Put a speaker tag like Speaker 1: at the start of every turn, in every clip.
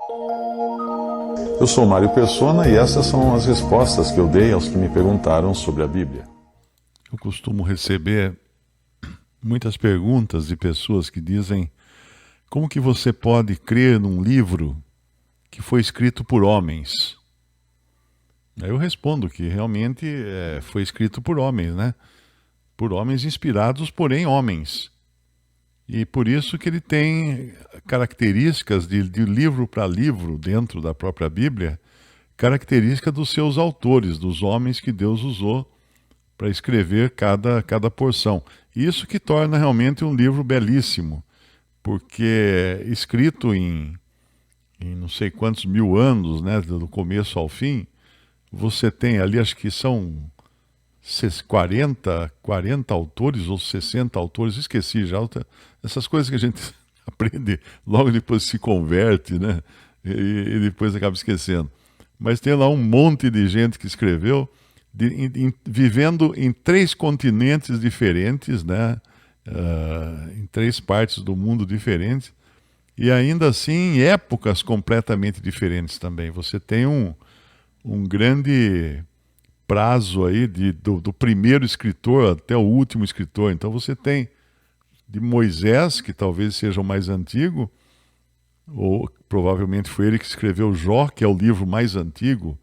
Speaker 1: Eu sou Mário Persona e essas são as respostas que eu dei aos que me perguntaram sobre a Bíblia.
Speaker 2: Eu costumo receber muitas perguntas de pessoas que dizem: como que você pode crer num livro que foi escrito por homens? Aí eu respondo que realmente foi escrito por homens, né? Por homens inspirados, porém homens. E por isso que ele tem características de livro para livro dentro da própria Bíblia, característica dos seus autores, dos homens que Deus usou para escrever cada porção. Isso que torna realmente um livro belíssimo, porque escrito em não sei quantos mil anos, né, do começo ao fim, você tem ali, acho que são 40 autores ou 60 autores, esqueci já, essas coisas que a gente aprende logo depois se converte, né? E depois acaba esquecendo. Mas tem lá um monte de gente que escreveu, vivendo em 3 continentes diferentes, né? Em 3 partes do mundo diferentes, e ainda assim em épocas completamente diferentes também. Você tem um grande prazo aí do primeiro escritor até o último escritor. Então você tem de Moisés, que talvez seja o mais antigo, ou provavelmente foi ele que escreveu Jó, que é o livro mais antigo,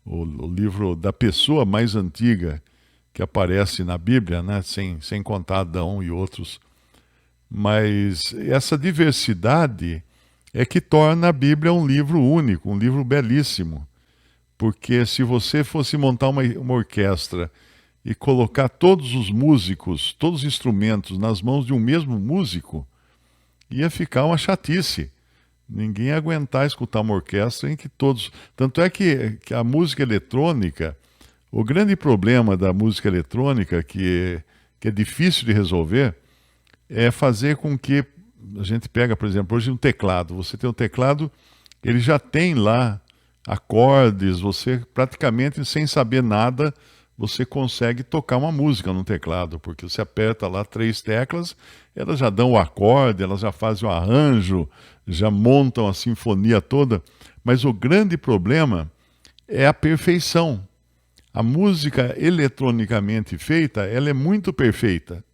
Speaker 2: o livro da pessoa mais antiga que aparece na Bíblia, né? sem contar Adão e outros. Mas essa diversidade é que torna a Bíblia um livro único, um livro belíssimo. Porque se você fosse montar uma orquestra e colocar todos os músicos, todos os instrumentos nas mãos de um mesmo músico, ia ficar uma chatice. Ninguém ia aguentar escutar uma orquestra em que todos... Tanto é que a música eletrônica, o grande problema da música eletrônica, que é difícil de resolver, é fazer com que... A gente pega, por exemplo, hoje um teclado. Você tem um teclado, ele já tem lá acordes, você praticamente sem saber nada, você consegue tocar uma música no teclado, porque você aperta lá 3 teclas, elas já dão o acorde, elas já fazem o arranjo, já montam a sinfonia toda. Mas o grande problema é a perfeição. A música eletronicamente feita, ela é muito perfeita.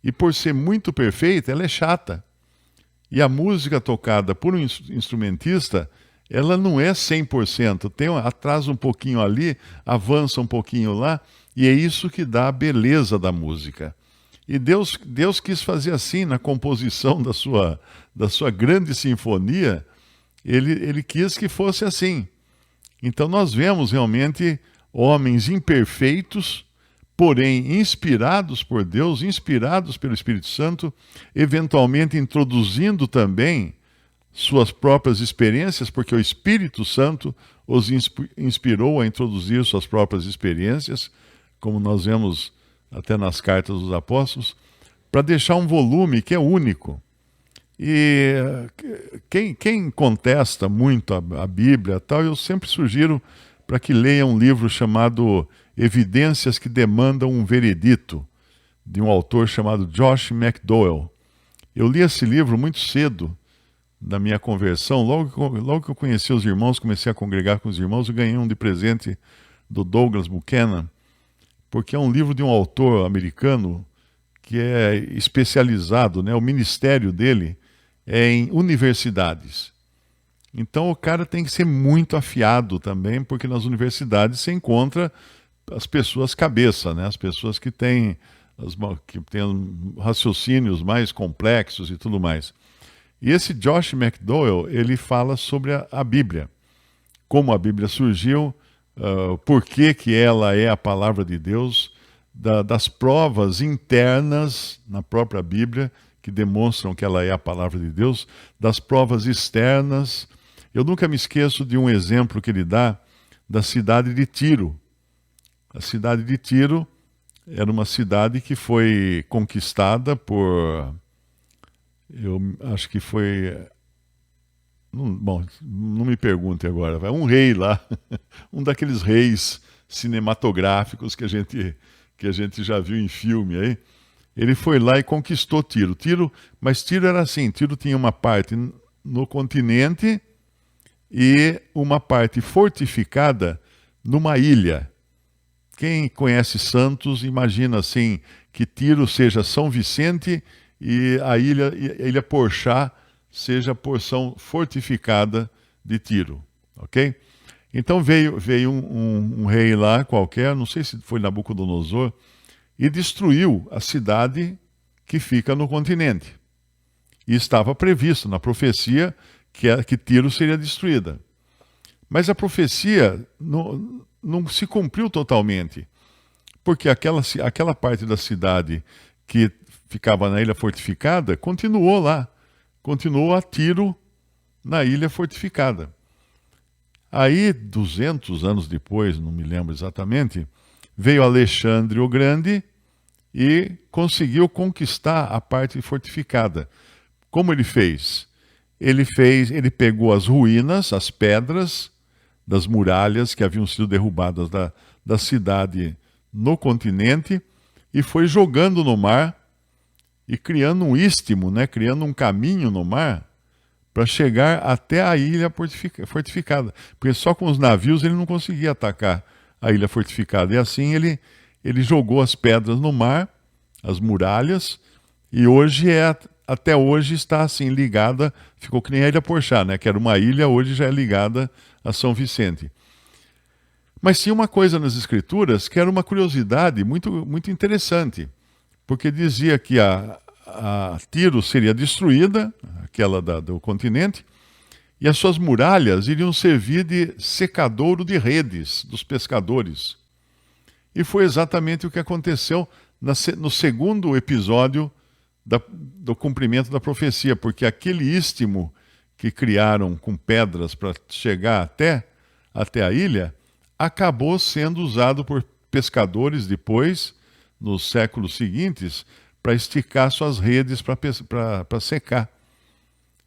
Speaker 2: E por ser muito perfeita, ela é chata. E a música tocada por um instrumentista, ela não é 100%, atrasa um pouquinho ali, avança um pouquinho lá, e é isso que dá a beleza da música. E Deus quis fazer assim na composição da sua grande sinfonia, ele quis que fosse assim. Então nós vemos realmente homens imperfeitos, porém inspirados por Deus, inspirados pelo Espírito Santo, eventualmente introduzindo também suas próprias experiências, porque o Espírito Santo os inspirou a introduzir suas próprias experiências, como nós vemos até nas cartas dos apóstolos, para deixar um volume que é único. E quem contesta muito a Bíblia, tal, eu sempre sugiro para que leia um livro chamado Evidências que Demandam um Veredito, de um autor chamado Josh McDowell. Eu li esse livro muito cedo da minha conversão. Logo que eu conheci os irmãos, comecei a congregar com os irmãos, eu ganhei um de presente do Douglas Buchanan, porque é um livro de um autor americano que é especializado, né? O ministério dele é em universidades. Então o cara tem que ser muito afiado também, porque nas universidades se encontra as pessoas cabeça, né? As pessoas que têm raciocínios mais complexos e tudo mais. E esse Josh McDowell, ele fala sobre a Bíblia, como a Bíblia surgiu, por que ela é a palavra de Deus, das provas internas na própria Bíblia, que demonstram que ela é a palavra de Deus, das provas externas. Eu nunca me esqueço de um exemplo que ele dá da cidade de Tiro. A cidade de Tiro era uma cidade que foi conquistada por... Eu acho que foi... Bom, não me pergunte agora. Vai um rei lá, um daqueles reis cinematográficos que a gente já viu em filme aí. Ele foi lá e conquistou Tiro. Mas Tiro era assim, Tiro tinha uma parte no continente e uma parte fortificada numa ilha. Quem conhece Santos, imagina assim, que Tiro seja São Vicente e a ilha Porchá seja a porção fortificada de Tiro, ok? Então veio um rei lá qualquer, não sei se foi Nabucodonosor, e destruiu a cidade que fica no continente. E estava previsto na profecia que Tiro seria destruída. Mas a profecia não se cumpriu totalmente, porque aquela parte da cidade que ficava na ilha fortificada continuou lá, continuou a Tiro na ilha fortificada. Aí, 200 anos depois, não me lembro exatamente, veio Alexandre o Grande e conseguiu conquistar a parte fortificada. Como ele fez? Ele pegou as ruínas, as pedras das muralhas que haviam sido derrubadas da cidade no continente e foi jogando no mar e criando um istmo, né? Criando um caminho no mar para chegar até a ilha fortificada. Porque só com os navios ele não conseguia atacar a ilha fortificada. E assim ele jogou as pedras no mar, as muralhas, e até hoje está assim ligada, ficou que nem a Ilha Porchá, né? Que era uma ilha, hoje já é ligada a São Vicente. Mas tinha uma coisa nas Escrituras que era uma curiosidade muito, muito interessante, porque dizia que a Tiro seria destruída, aquela do continente, e as suas muralhas iriam servir de secadouro de redes dos pescadores. E foi exatamente o que aconteceu no segundo episódio do cumprimento da profecia, porque aquele istmo que criaram com pedras para chegar até a ilha acabou sendo usado por pescadores depois, nos séculos seguintes, para esticar suas redes para secar.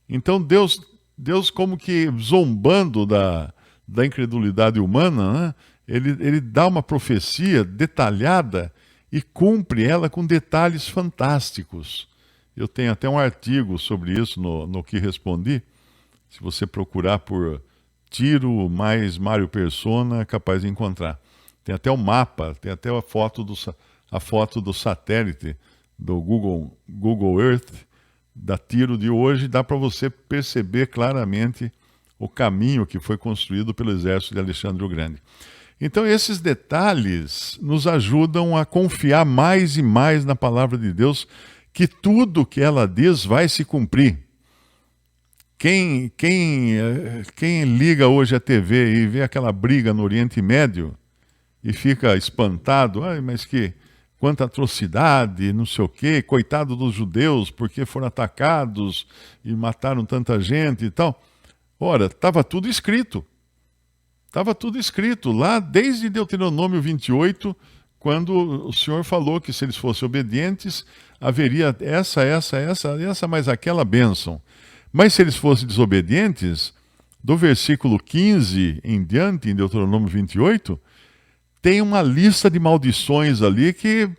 Speaker 2: Então Deus como que zombando da incredulidade humana, né? Ele dá uma profecia detalhada e cumpre ela com detalhes fantásticos. Eu tenho até um artigo sobre isso no que respondi. Se você procurar por Tiro mais Mário Persona, é capaz de encontrar. Tem até o mapa, tem até a foto do satélite do Google Earth, da Tiro de hoje, dá para você perceber claramente o caminho que foi construído pelo exército de Alexandre o Grande. Então esses detalhes nos ajudam a confiar mais e mais na palavra de Deus, que tudo que ela diz vai se cumprir. Quem liga hoje a TV e vê aquela briga no Oriente Médio e fica espantado, mas quanta atrocidade, não sei o quê, coitado dos judeus, porque foram atacados e mataram tanta gente e tal. Ora, estava tudo escrito. Estava tudo escrito lá desde Deuteronômio 28, quando o Senhor falou que se eles fossem obedientes, haveria essa, mais aquela bênção. Mas se eles fossem desobedientes, do versículo 15 em diante, em Deuteronômio 28, tem uma lista de maldições ali que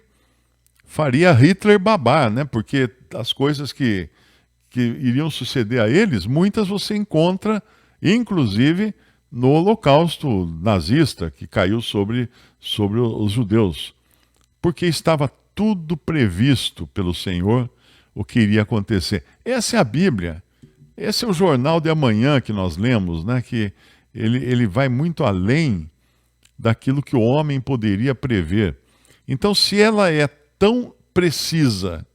Speaker 2: faria Hitler babar, né? Porque as coisas que iriam suceder a eles, muitas você encontra, inclusive no Holocausto nazista, que caiu sobre os judeus. Porque estava tudo previsto pelo Senhor o que iria acontecer. Essa é a Bíblia. Esse é o jornal de amanhã que nós lemos, né? Que ele vai muito além daquilo que o homem poderia prever. Então, se ela é tão precisa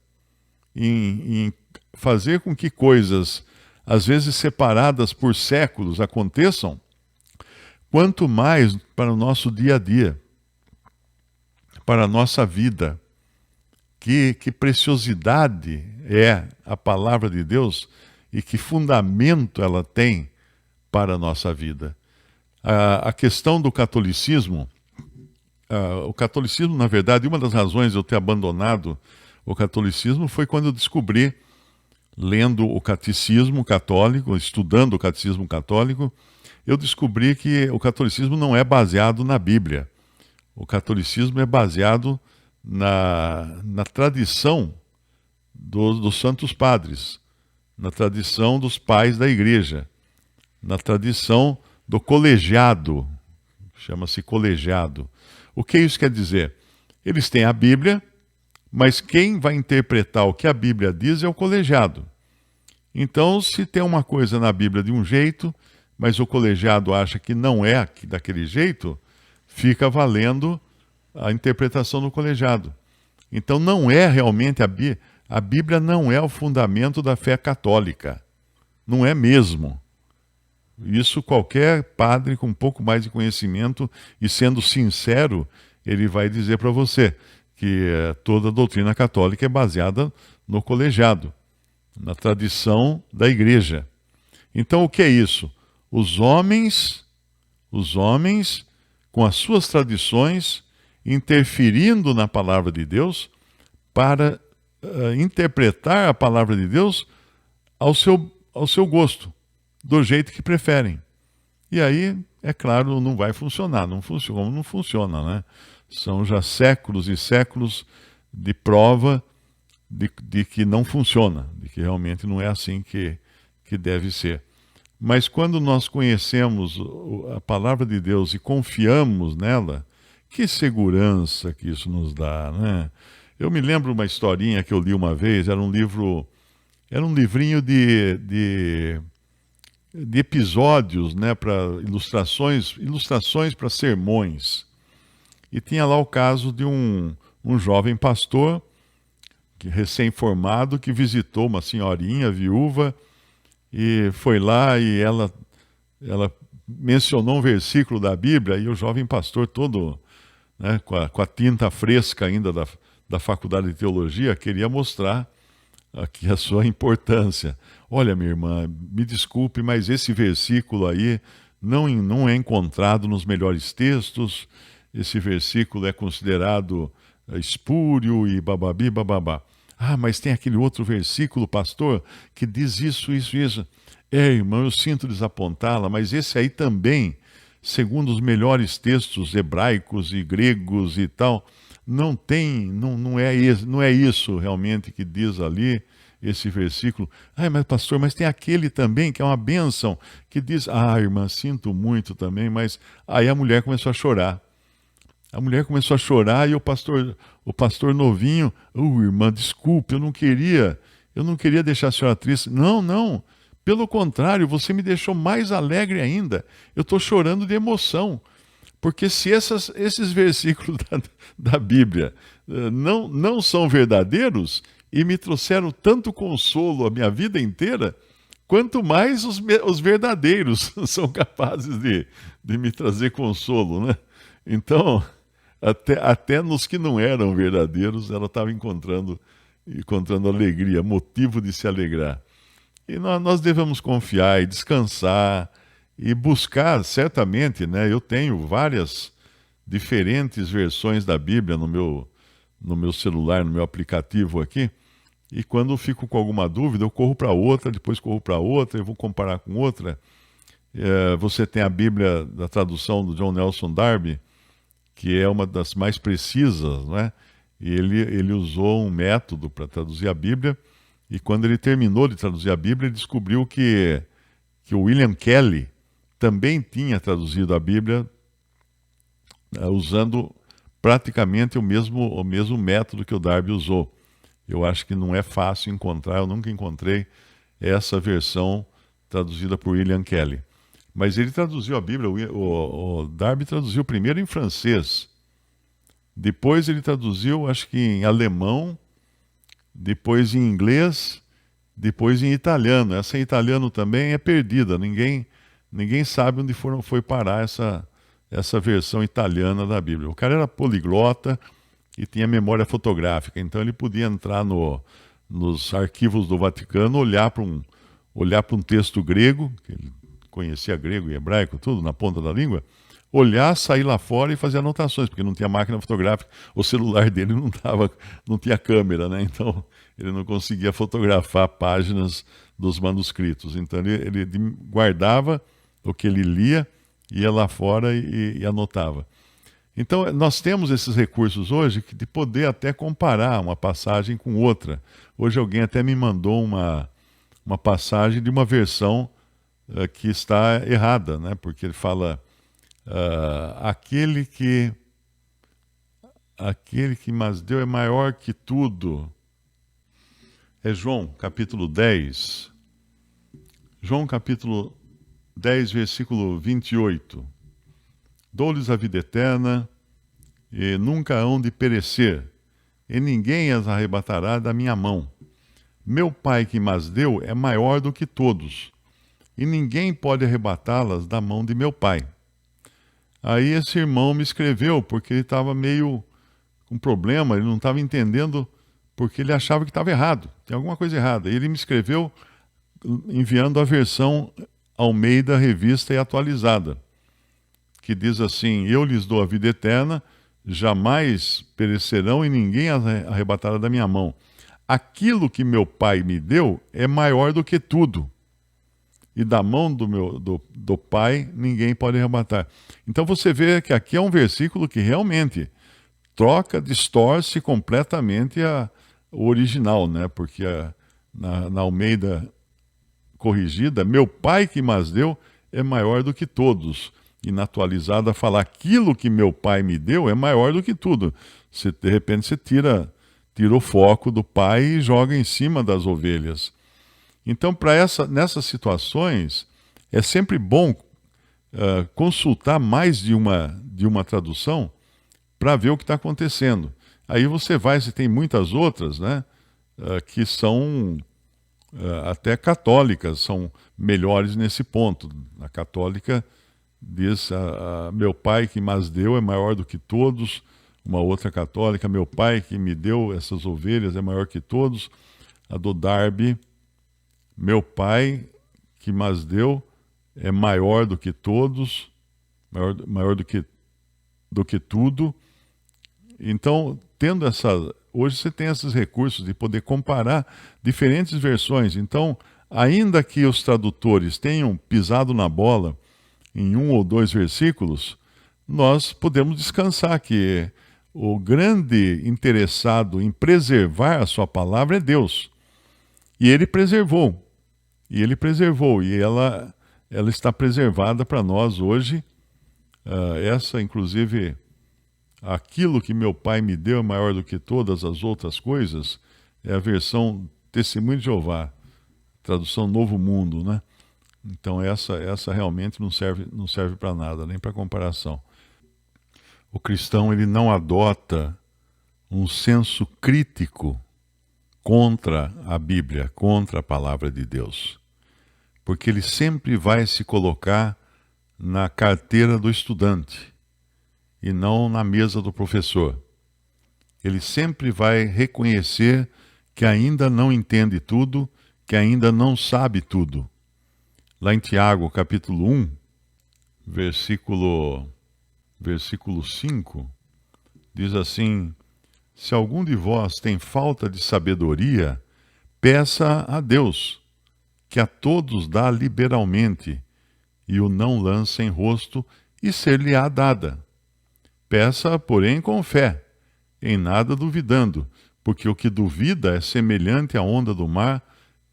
Speaker 2: em fazer com que coisas, às vezes separadas por séculos, aconteçam, quanto mais para o nosso dia a dia, para a nossa vida. Que preciosidade é a palavra de Deus e que fundamento ela tem para a nossa vida. A questão do catolicismo, o catolicismo, na verdade, uma das razões de eu ter abandonado o catolicismo foi quando eu descobri, lendo o catecismo católico, estudando o catecismo católico, eu descobri que o catolicismo não é baseado na Bíblia. O catolicismo é baseado na tradição dos santos padres, na tradição dos pais da igreja. na tradição do colegiado, chama-se colegiado. O que isso quer dizer? Eles têm a Bíblia, mas quem vai interpretar o que a Bíblia diz é o colegiado. Então, se tem uma coisa na Bíblia de um jeito, mas o colegiado acha que não é daquele jeito, fica valendo a interpretação do colegiado. Então, não é realmente a Bíblia não é o fundamento da fé católica. Não é mesmo. Isso qualquer padre com um pouco mais de conhecimento e sendo sincero, ele vai dizer para você que toda a doutrina católica é baseada no colegiado, na tradição da igreja. Então o que é isso? Os homens, com as suas tradições, interferindo na palavra de Deus para interpretar a palavra de Deus ao seu gosto, do jeito que preferem. E aí, é claro, não vai funcionar, não funciona, né? São já séculos e séculos de prova de que não funciona, de que realmente não é assim que deve ser. Mas quando nós conhecemos a palavra de Deus e confiamos nela, que segurança que isso nos dá, né? Eu me lembro uma historinha que eu li uma vez, era um livrinho de episódios, né, para ilustrações para sermões. E tinha lá o caso de um jovem pastor, recém-formado, que visitou uma senhorinha viúva e foi lá e ela mencionou um versículo da Bíblia e o jovem pastor todo, né, com a tinta fresca ainda da faculdade de teologia, queria mostrar aqui a sua importância. Olha, minha irmã, me desculpe, mas esse versículo aí não é encontrado nos melhores textos. Esse versículo é considerado espúrio e bababi, bababá. Ah, mas tem aquele outro versículo, pastor, que diz isso, isso, isso. Irmão, eu sinto desapontá-la, mas esse aí também, segundo os melhores textos hebraicos e gregos e tal, não é isso realmente que diz ali esse versículo. Ah, mas pastor, mas tem aquele também que é uma bênção, que diz, irmã, sinto muito também, mas aí a mulher começou a chorar. A mulher começou a chorar e o pastor novinho, irmã, desculpe, eu não queria deixar a senhora triste. Não, pelo contrário, você me deixou mais alegre ainda. Eu estou chorando de emoção. Porque se esses versículos da Bíblia não são verdadeiros e me trouxeram tanto consolo a minha vida inteira, quanto mais os verdadeiros são capazes de me trazer consolo, né? Então, até nos que não eram verdadeiros, ela estava encontrando alegria, motivo de se alegrar. E nós devemos confiar e descansar e buscar, certamente, né? Eu tenho várias diferentes versões da Bíblia no meu celular, no meu aplicativo aqui, e quando eu fico com alguma dúvida, eu corro para outra, depois corro para outra, eu vou comparar com outra. Você tem a Bíblia da tradução do John Nelson Darby, que é uma das mais precisas, né? E ele usou um método para traduzir a Bíblia, e quando ele terminou de traduzir a Bíblia, ele descobriu que o William Kelly também tinha traduzido a Bíblia usando praticamente o mesmo método que o Darby usou. Eu acho que não é fácil encontrar, eu nunca encontrei essa versão traduzida por William Kelly. Mas ele traduziu a Bíblia, o Darby traduziu primeiro em francês, depois ele traduziu, acho que em alemão, depois em inglês, depois em italiano. Essa em italiano também é perdida, ninguém sabe onde foi parar essa versão italiana da Bíblia. O cara era poliglota e tinha memória fotográfica, então ele podia entrar nos arquivos do Vaticano, olhar para um texto grego, que ele conhecia grego e hebraico, tudo na ponta da língua, olhar, sair lá fora e fazer anotações, porque não tinha máquina fotográfica, o celular dele não tinha câmera, né? Então ele não conseguia fotografar páginas dos manuscritos. Então ele guardava o que ele lia, ia lá fora e anotava. Então nós temos esses recursos hoje de poder até comparar uma passagem com outra. Hoje alguém até me mandou uma passagem de uma versão que está errada, né? Porque ele fala, aquele que mas deu é maior que tudo. É João, capítulo 10. João, capítulo 10, versículo 28. Dou-lhes a vida eterna, e nunca hão de perecer, e ninguém as arrebatará da minha mão. Meu Pai que mas deu é maior do que todos, e ninguém pode arrebatá-las da mão de meu Pai. Aí esse irmão me escreveu, porque ele estava meio com problema, ele não estava entendendo, porque ele achava que estava errado, tem alguma coisa errada. Ele me escreveu enviando a versão Almeida Revista e Atualizada, que diz assim: eu lhes dou a vida eterna, jamais perecerão e ninguém as arrebatará da minha mão. Aquilo que meu Pai me deu é maior do que tudo, e da mão do Pai ninguém pode arrebatar. Então você vê que aqui é um versículo que realmente distorce completamente o original, né? Porque na Almeida corrigida, meu Pai que mas deu é maior do que todos. E na atualizada fala, aquilo que meu Pai me deu é maior do que tudo. De repente você tira o foco do Pai e joga em cima das ovelhas. Então, nessas situações, é sempre bom consultar mais de uma tradução para ver o que está acontecendo. Aí você tem muitas outras, né, que são até católicas, são melhores nesse ponto. A católica diz, meu Pai que mas deu é maior do que todos. Uma outra católica, meu Pai que me deu essas ovelhas é maior que todos. A do Darby, meu Pai que mas deu é maior do que todos, maior do que tudo. Então, hoje você tem esses recursos de poder comparar diferentes versões. Então, ainda que os tradutores tenham pisado na bola em um ou dois versículos, nós podemos descansar que o grande interessado em preservar a sua palavra é Deus. E Ele preservou. E ela está preservada para nós hoje. Inclusive, aquilo que meu Pai me deu é maior do que todas as outras coisas, é a versão Testemunho de Jeová, tradução Novo Mundo, né? Então essa realmente não serve para nada, nem para comparação. O cristão, ele não adota um senso crítico contra a Bíblia, contra a palavra de Deus, porque ele sempre vai se colocar na carteira do estudante e não na mesa do professor. Ele sempre vai reconhecer que ainda não entende tudo, que ainda não sabe tudo. Lá em Tiago, capítulo 1, versículo 5, diz assim: se algum de vós tem falta de sabedoria, peça a Deus, que a todos dá liberalmente, e o não lança em rosto, e ser-lhe-á dada. Peça, porém, com fé, em nada duvidando, porque o que duvida é semelhante à onda do mar,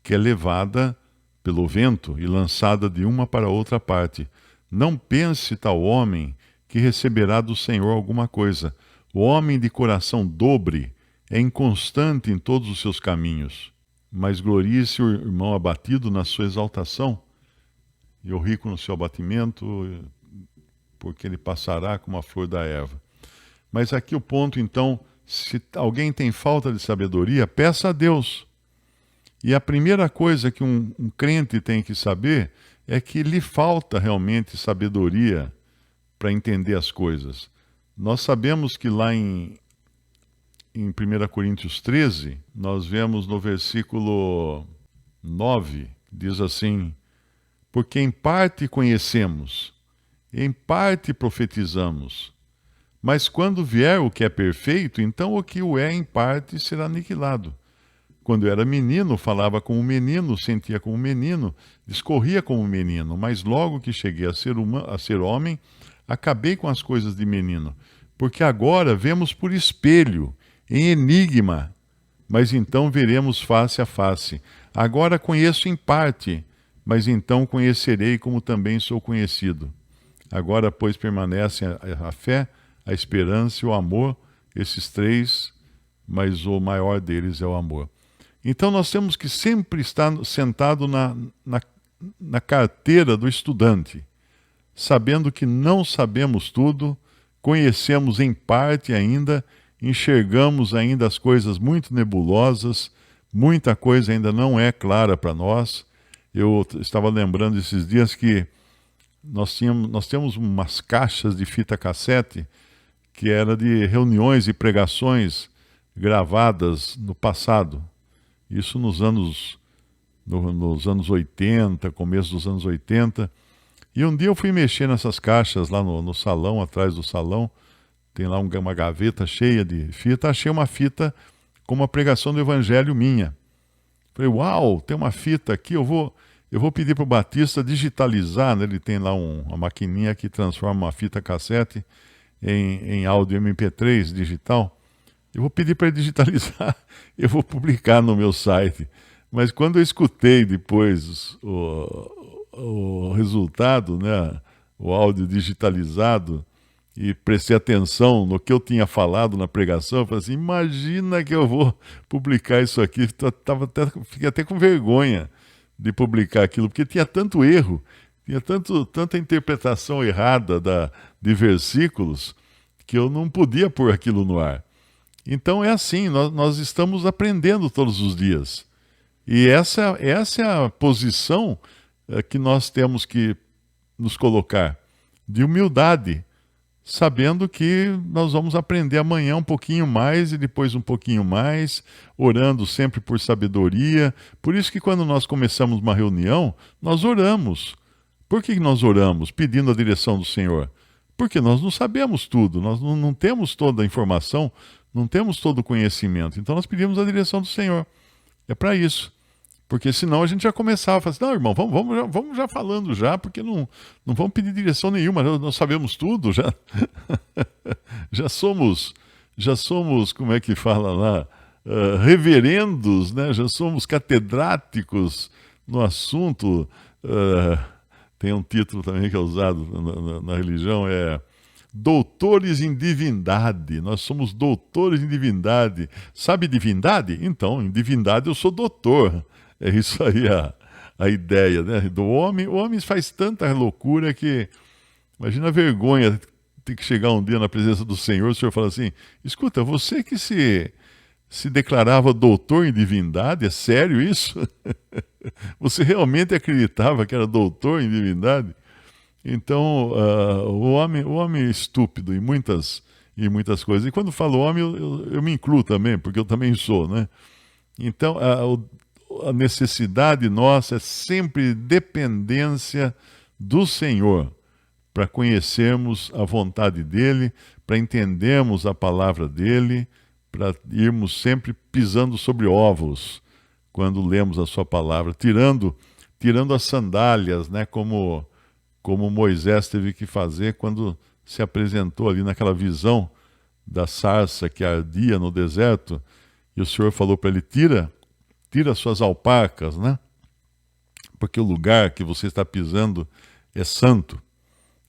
Speaker 2: que é levada pelo vento e lançada de uma para outra parte. Não pense tal homem que receberá do Senhor alguma coisa. O homem de coração dobre é inconstante em todos os seus caminhos. Mas glorie-se o irmão abatido na sua exaltação, e o rico no seu abatimento, porque ele passará como a flor da erva. Mas aqui o ponto, então, se alguém tem falta de sabedoria, peça a Deus. E a primeira coisa que um crente tem que saber é que lhe falta realmente sabedoria para entender as coisas. Nós sabemos que lá em 1 Coríntios 13, nós vemos no versículo 9, diz assim: porque em parte conhecemos, em parte profetizamos, mas quando vier o que é perfeito, então o que o é em parte será aniquilado. Quando eu era menino, falava como menino, sentia como menino, discorria como menino, mas logo que cheguei a ser homem, acabei com as coisas de menino. Porque agora vemos por espelho, em enigma, mas então veremos face a face. Agora conheço em parte, mas então conhecerei como também sou conhecido. Agora, pois, permanecem a fé, a esperança e o amor, esses três, mas o maior deles é o amor. Então nós temos que sempre estar sentado na carteira do estudante, sabendo que não sabemos tudo, conhecemos em parte ainda, enxergamos ainda as coisas muito nebulosas, muita coisa ainda não é clara para nós. Eu estava lembrando esses dias que nós temos umas caixas de fita cassete que era de reuniões e pregações gravadas no passado. Isso nos anos 80, começo dos anos 80. E um dia eu fui mexer nessas caixas lá no salão, atrás do salão. Tem lá uma gaveta cheia de fita. Achei uma fita com uma pregação do Evangelho minha. Falei, uau, tem uma fita aqui, eu vou pedir para o Batista digitalizar, né? Ele tem lá uma maquininha que transforma uma fita cassete em áudio MP3 digital. Eu vou pedir para ele digitalizar, eu vou publicar no meu site. Mas quando eu escutei depois o resultado, né, o áudio digitalizado, e prestei atenção no que eu tinha falado na pregação, eu falei assim, imagina que eu vou publicar isso aqui. Fiquei até com vergonha de publicar aquilo, porque tinha tanto erro, tinha tanta interpretação errada de versículos, que eu não podia pôr aquilo no ar. Então é assim, nós estamos aprendendo todos os dias. E essa é a posição que nós temos que nos colocar, de humildade, sabendo que nós vamos aprender amanhã um pouquinho mais e depois um pouquinho mais, orando sempre por sabedoria. Por isso que quando nós começamos uma reunião, nós oramos. Por que nós oramos? Pedindo a direção do Senhor. Porque nós não sabemos tudo, nós não temos toda a informação, não temos todo o conhecimento. Então nós pedimos a direção do Senhor. É para isso. Porque senão a gente já começava a falar assim, não, irmão, vamos já falando já, porque não vamos pedir direção nenhuma, nós sabemos tudo, já somos, como é que fala lá, reverendos, né? Já somos catedráticos no assunto. Tem um título também que é usado na religião, é doutores em divindade. Nós somos doutores em divindade. Sabe divindade? Então, em divindade eu sou doutor. É isso aí a ideia, né, do homem. O homem faz tanta loucura que, imagina a vergonha ter que chegar um dia na presença do Senhor, o Senhor fala assim, escuta, você que se declarava doutor em divindade, é sério isso? Você realmente acreditava que era doutor em divindade? Então, o homem é estúpido em muitas coisas. E quando falo homem, eu me incluo também, porque eu também sou, né? Então, a necessidade nossa é sempre dependência do Senhor, para conhecermos a vontade dEle, para entendermos a palavra dEle, para irmos sempre pisando sobre ovos quando lemos a sua palavra, tirando as sandálias, né, como Moisés teve que fazer quando se apresentou ali naquela visão da sarça que ardia no deserto, e o Senhor falou para ele, tira as suas alpacas, né? Porque o lugar que você está pisando é santo.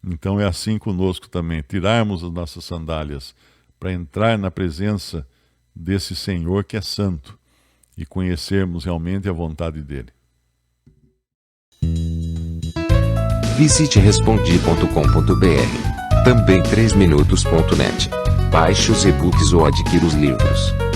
Speaker 2: Então é assim conosco também, tirarmos as nossas sandálias para entrar na presença desse Senhor que é santo e conhecermos realmente a vontade dele.
Speaker 3: Visite respondi.com.br. Também 3minutos.net. Baixe os e-books ou adquira os livros.